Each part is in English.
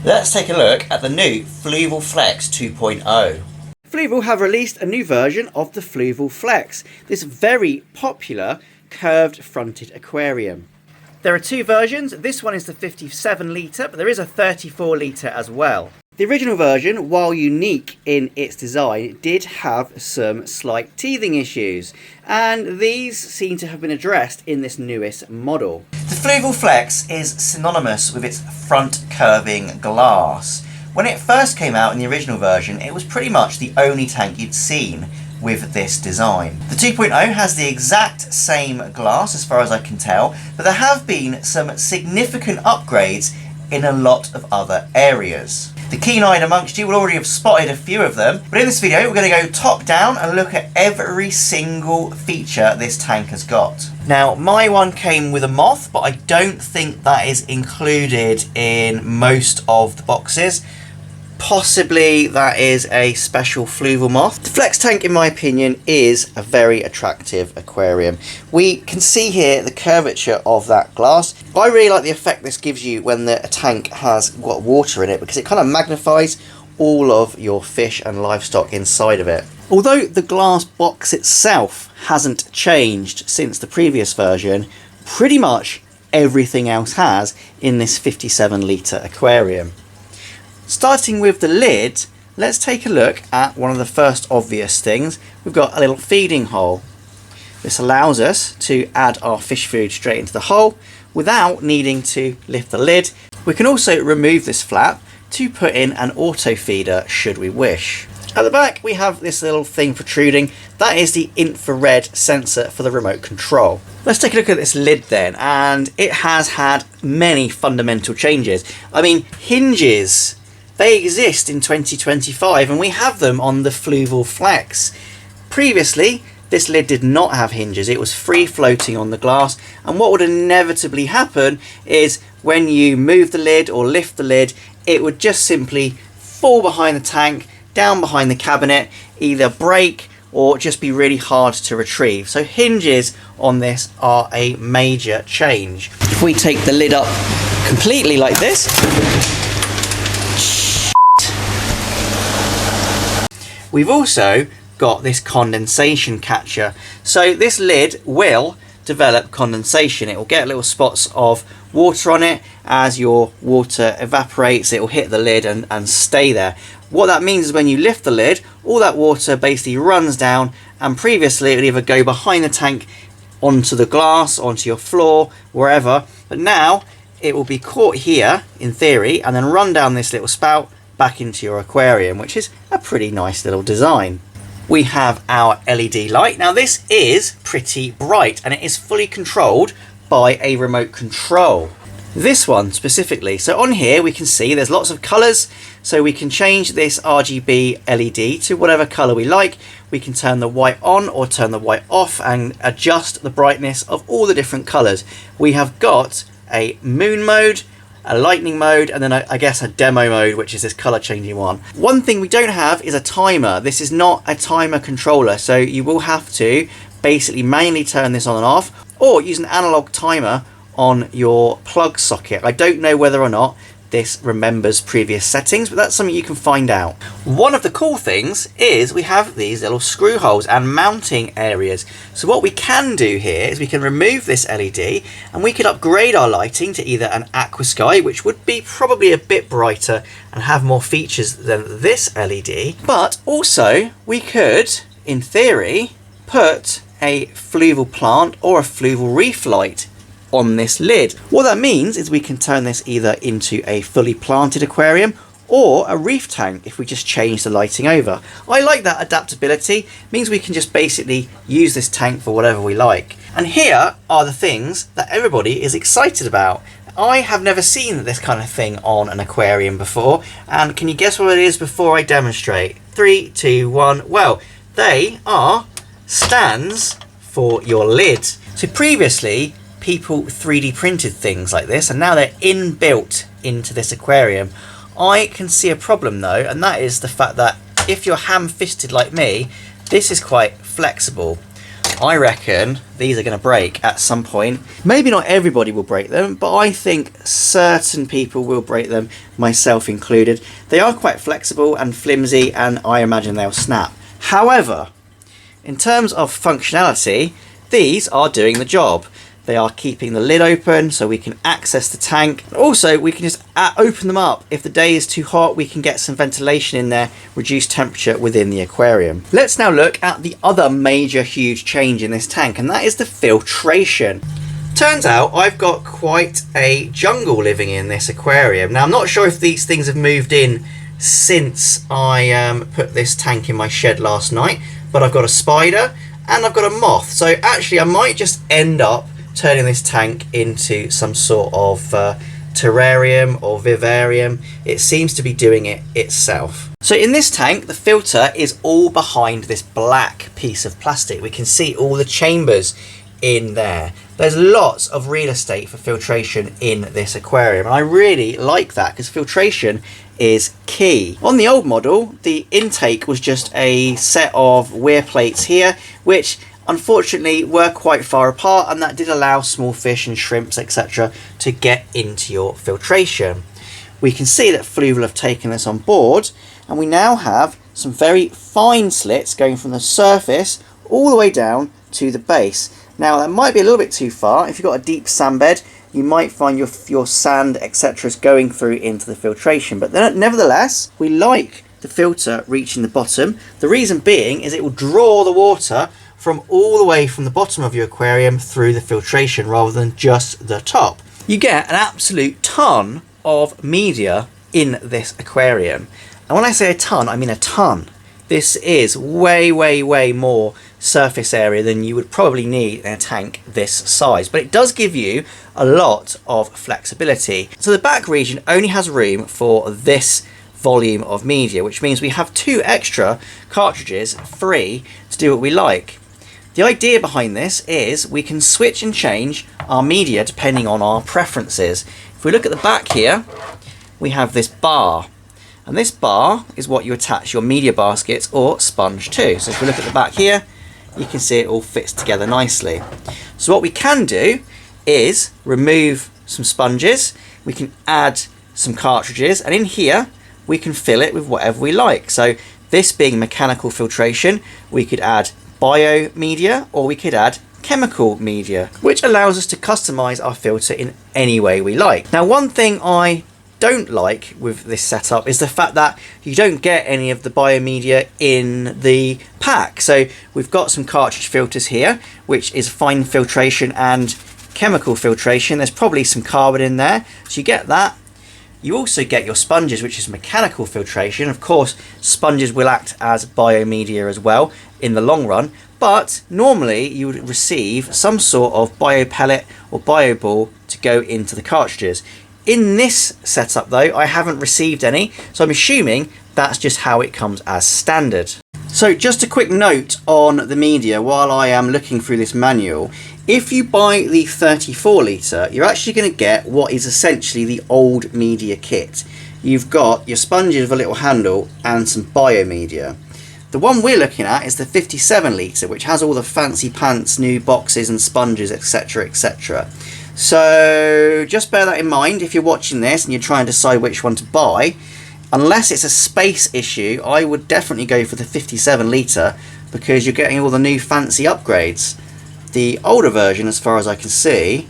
Let's take a look at the new Fluval Flex 2.0. Fluval have released a new version of the Fluval Flex, this very popular curved fronted aquarium. There are two versions. This one is the 57 litre, but there is a 34 litre as well. The original version, while unique in its design, did have some slight teething issues, and these seem to have been addressed in this newest model. The Fluval Flex is synonymous with its front curving glass. When it first came out in the original version, it was pretty much the only tank you'd seen with this design. The 2.0 has the exact same glass as far as I can tell, but there have been some significant upgrades in a lot of other areas. The keen-eyed amongst you will already have spotted a few of them, but in this video we're going to go top down and look at every single feature this tank has got. Now, my one came with a moth, but I don't think that is included in most of the boxes. Possibly that is a special Fluval moth. The Flex tank, in my opinion, is a very attractive aquarium. We can see here the curvature of that glass. I really like the effect this gives you when the tank has got water in it, because it kind of magnifies all of your fish and livestock inside of it. Although the glass box itself hasn't changed since the previous version, pretty much everything else has in this 57 litre aquarium. Starting with the lid, let's take a look at one of the first obvious things. We've got a little feeding hole. This allows us to add our fish food straight into the hole without needing to lift the lid. We can also remove this flap to put in an auto feeder should we wish. At the back we have this little thing protruding. That is the infrared sensor for the remote control. Let's take a look at this lid then, and it has had many fundamental changes. I mean, hinges, they exist in 2025 and we have them on the Fluval Flex. Previously, this lid did not have hinges. It was free floating on the glass, and what would inevitably happen is when you move the lid or lift the lid, it would just simply fall behind the tank, down behind the cabinet, either break or just be really hard to retrieve. So hinges on this are a major change. If we take the lid up completely like this, we've also got this condensation catcher. So this lid will develop condensation. It will get little spots of water on it. As your water evaporates, it will hit the lid and stay there. What that means is when you lift the lid, all that water basically runs down, and previously it would either go behind the tank onto the glass, onto your floor, wherever, but now it will be caught here in theory and then run down this little spout back into your aquarium, which is a pretty nice little design. We have our LED light. Now this is pretty bright and it is fully controlled by a remote control. This one specifically. So on here we can see there's lots of colours, so we can change this RGB LED to whatever colour we like. We can turn the white on or turn the white off and adjust the brightness of all the different colours. We have got a moon mode, a lightning mode, and then I guess a demo mode, which is this colour changing one. One thing we don't have is a timer. This is not a timer controller, so you will have to basically manually turn this on and off, or use an analog timer on your plug socket. I don't know whether or not this remembers previous settings, but that's something you can find out. One of the cool things is we have these little screw holes and mounting areas. So what we can do here is we can remove this LED and we could upgrade our lighting to either an AQUASKY, which would be probably a bit brighter and have more features than this LED, but also we could, in theory, put a Fluval plant or a Fluval reef light on this lid. What that means is we can turn this either into a fully planted aquarium or a reef tank if we just change the lighting over. I like that adaptability. It means we can just basically use this tank for whatever we like. And here are the things that everybody is excited about. I have never seen this kind of thing on an aquarium before, and can you guess what it is before I demonstrate? 3, 2, 1. Well, they are stands for your lid. So previously people 3D printed things like this, and now they're inbuilt into this aquarium. I can see a problem though, and that is the fact that if you're ham-fisted like me, this is quite flexible. I reckon these are going to break at some point. Maybe not everybody will break them, but I think certain people will break them, myself included. They are quite flexible and flimsy, and I imagine they'll snap. However, in terms of functionality, these are doing the job. They are keeping the lid open so we can access the tank. Also, we can just open them up. If the day is too hot, we can get some ventilation in there, reduce temperature within the aquarium. Let's now look at the other major huge change in this tank, and that is the filtration. Turns out I've got quite a jungle living in this aquarium. Now, I'm not sure if these things have moved in since I put this tank in my shed last night, but I've got a spider and I've got a moth. So actually I might just end up turning this tank into some sort of terrarium or vivarium. It seems to be doing it itself. So in this tank, the filter is all behind this black piece of plastic. We can see all the chambers in there. There's lots of real estate for filtration in this aquarium, and I really like that because filtration is key. On the old model, the intake was just a set of weir plates here, which unfortunately were quite far apart, and that did allow small fish and shrimps, etc., to get into your filtration. We can see that Fluval have taken this on board, and we now have some very fine slits going from the surface all the way down to the base. Now that might be a little bit too far. If you've got a deep sand bed, you might find your sand, etc., is going through into the filtration, but then, nevertheless, we like the filter reaching the bottom. The reason being is it will draw the water from all the way from the bottom of your aquarium through the filtration rather than just the top. You get an absolute ton of media in this aquarium. And when I say a ton, I mean a ton. This is way, way, way more surface area than you would probably need in a tank this size. But it does give you a lot of flexibility. So the back region only has room for this volume of media, which means we have 2 extra cartridges free to do what we like. The idea behind this is we can switch and change our media depending on our preferences. If we look at the back here, we have this bar, and this bar is what you attach your media baskets or sponge to. So if we look at the back here, you can see it all fits together nicely. So what we can do is remove some sponges, we can add some cartridges, and in here we can fill it with whatever we like. So this being mechanical filtration, we could add bio media or we could add chemical media, which allows us to customize our filter in any way we like. Now, one thing I don't like with this setup is the fact that you don't get any of the biomedia in the pack. So we've got some cartridge filters here, which is fine filtration and chemical filtration. There's probably some carbon in there, so you get that. You also get your sponges, which is mechanical filtration. Of course, sponges will act as biomedia as well in the long run, but normally you would receive some sort of bio pellet or bio ball to go into the cartridges. In this setup though, I haven't received any, so I'm assuming that's just how it comes as standard. So just a quick note on the media while I am looking through this manual. If you buy the 34 litre, you're actually going to get what is essentially the old media kit. You've got your sponges with a little handle and some biomedia. The one we're looking at is the 57 litre, which has all the fancy pants, new boxes and sponges, etc, etc. So just bear that in mind if you're watching this and you're trying to decide which one to buy. Unless it's a space issue, I would definitely go for the 57 litre because you're getting all the new fancy upgrades. The older version, as far as I can see,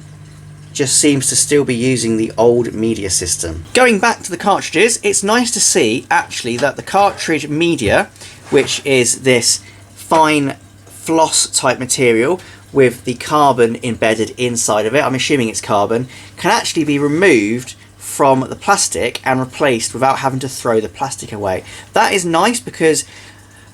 just seems to still be using the old media system. Going back to the cartridges, it's nice to see actually that the cartridge media, which is this fine floss type material with the carbon embedded inside of it, I'm assuming it's carbon, can actually be removed from the plastic and replaced without having to throw the plastic away. That is nice because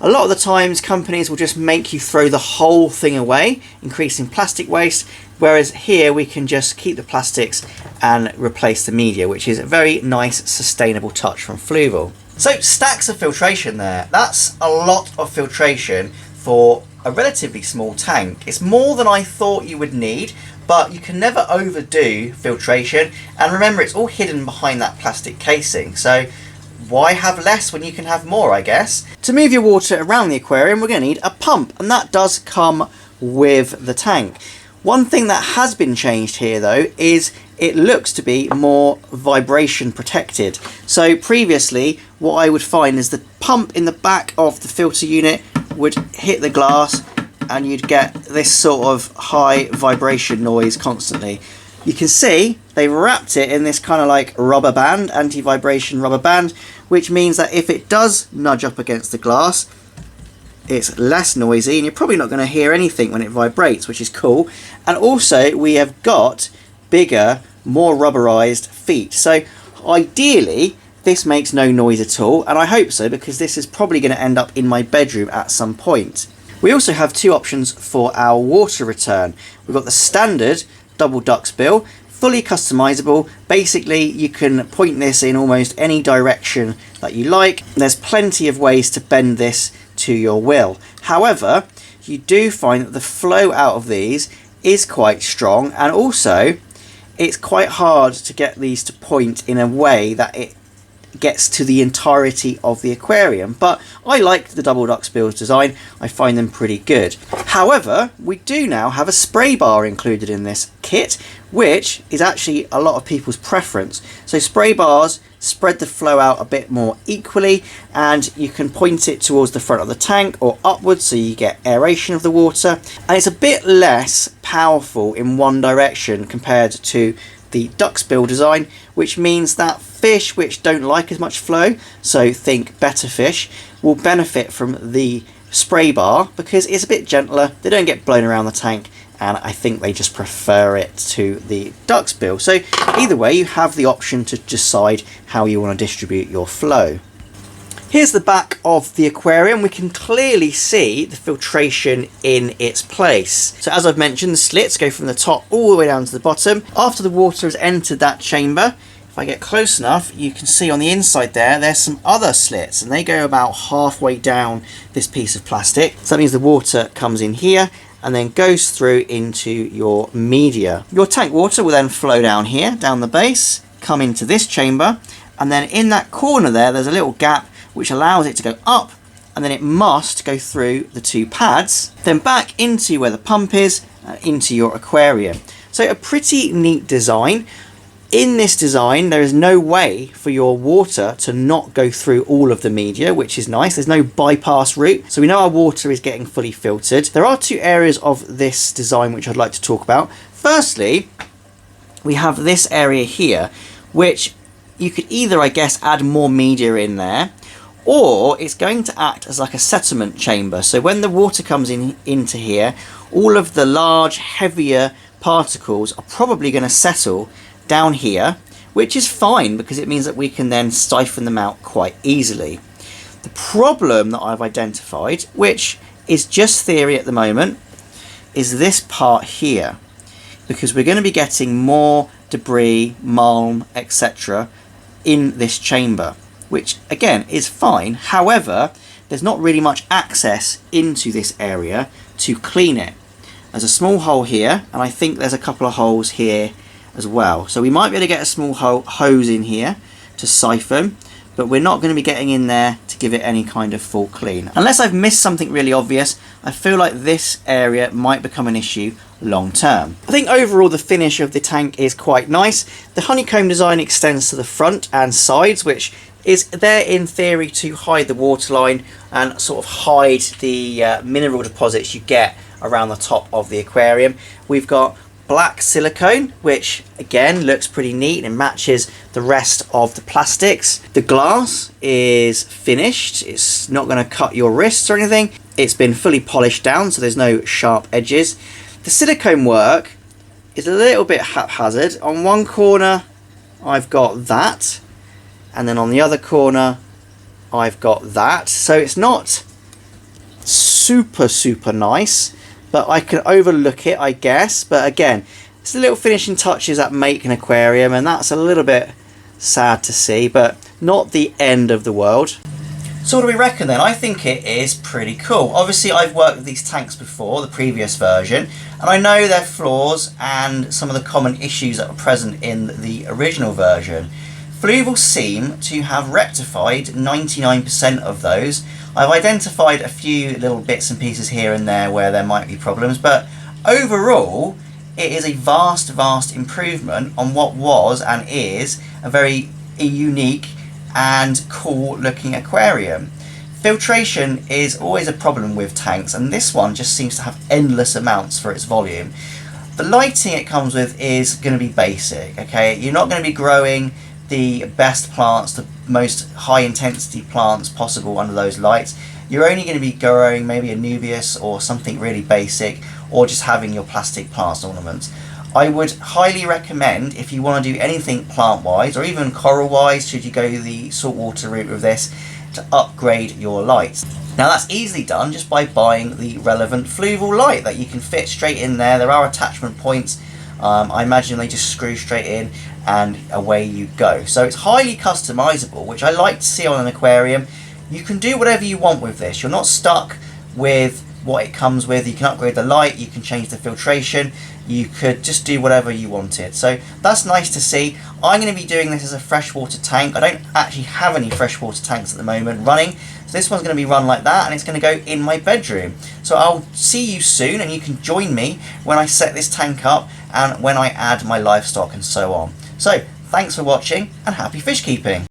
a lot of the times companies will just make you throw the whole thing away, increasing plastic waste, whereas here we can just keep the plastics and replace the media, which is a very nice sustainable touch from Fluval. So stacks of filtration there. That's a lot of filtration for a relatively small tank. It's more than I thought you would need, but you can never overdo filtration, and remember it's all hidden behind that plastic casing, so why have less when you can have more, I guess? To move your water around the aquarium, we're going to need a pump, and that does come with the tank. One thing that has been changed here though is it looks to be more vibration protected. So previously what I would find is the pump in the back of the filter unit would hit the glass and you'd get this sort of high vibration noise constantly. You can see they've wrapped it in this kind of like rubber band, anti-vibration rubber band, which means that if it does nudge up against the glass, it's less noisy and you're probably not going to hear anything when it vibrates, which is cool. And also we have got bigger, more rubberized feet. So ideally this makes no noise at all, and I hope so because this is probably going to end up in my bedroom at some point. We also have two options for our water return. We've got the standard double duckbill, fully customizable. Basically you can point this in almost any direction that you like. There's plenty of ways to bend this to your will. However, you do find that the flow out of these is quite strong, and also it's quite hard to get these to point in a way that it gets to the entirety of the aquarium. But I like the double duckbill's design. I find them pretty good. However, we do now have a spray bar included in this kit, which is actually a lot of people's preference. So spray bars spread the flow out a bit more equally, and you can point it towards the front of the tank or upwards so you get aeration of the water, and it's a bit less powerful in one direction compared to the duckbill design, which means that fish which don't like as much flow, so think better fish, will benefit from the spray bar because it's a bit gentler, they don't get blown around the tank, and I think they just prefer it to the duckbill. So either way, you have the option to decide how you want to distribute your flow. Here's the back of the aquarium. We can clearly see the filtration in its place. So as I've mentioned, the slits go from the top all the way down to the bottom. After the water has entered that chamber, if I get close enough, you can see on the inside there's some other slits, and they go about halfway down this piece of plastic. So that means the water comes in here and then goes through into your media. Your tank water will then flow down here, down the base, come into this chamber, and then in that corner there's a little gap which allows it to go up, and then it must go through the two pads, then back into where the pump is, into your aquarium. So a pretty neat design. In this design, there is no way for your water to not go through all of the media, which is nice. There's no bypass route, so we know our water is getting fully filtered. There are two areas of this design which I'd like to talk about. Firstly, we have this area here, which you could either, I guess, add more media in there, or it's going to act as like a settlement chamber. So when the water comes into here, all of the large, heavier particles are probably going to settle down here, which is fine because it means that we can then siphon them out quite easily. The problem that I've identified, which is just theory at the moment, is this part here, because we're going to be getting more debris, malm, etc. in this chamber, which again is fine. However, there's not really much access into this area to clean it. There's a small hole here, and I think there's a couple of holes here as well. So we might be able to get a small hose in here to siphon, but we're not going to be getting in there to give it any kind of full clean. Unless I've missed something really obvious, I feel like this area might become an issue long term. I think overall the finish of the tank is quite nice. The honeycomb design extends to the front and sides, which is there in theory to hide the waterline and sort of hide the mineral deposits you get around the top of the aquarium. We've got black silicone, which again looks pretty neat and matches the rest of the plastics. The glass is finished. It's not going to cut your wrists or anything. It's been fully polished down, so there's no sharp edges. The silicone work is a little bit haphazard. On one corner I've got that, and then on the other corner I've got that. So it's not super nice, but I can overlook it, I guess. But again, it's the little finishing touches that make an aquarium, and that's a little bit sad to see, but not the end of the world. So what do we reckon then? I think it is pretty cool. Obviously I've worked with these tanks before, the previous version, and I know their flaws and some of the common issues that were present in the original version. Fluval seem to have rectified 99% of those. I've identified a few little bits and pieces here and there where there might be problems, but overall it is a vast improvement on what was and is a very unique and cool looking aquarium. Filtration is always a problem with tanks, and this one just seems to have endless amounts for its volume. The lighting it comes with is going to be basic, okay? You're not going to be growing the best plants, the most high intensity plants possible under those lights. You're only going to be growing maybe a Nubius or something really basic, or just having your plastic plants ornaments. I would highly recommend, if you want to do anything plant wise or even coral wise, should you go the saltwater route with this, to upgrade your lights. Now that's easily done just by buying the relevant Fluval light that you can fit straight in there. There are attachment points. I imagine they just screw straight in and away you go. So it's highly customizable, which I like to see on an aquarium. You can do whatever you want with this. You're not stuck with what it comes with. You can upgrade the light, you can change the filtration, you could just do whatever you wanted. So that's nice to see. I'm going to be doing this as a freshwater tank. I don't actually have any freshwater tanks at the moment running, so this one's going to be run like that, and it's going to go in my bedroom. So I'll see you soon, and you can join me when I set this tank up and when I add my livestock and so on. So thanks for watching, and happy fish keeping.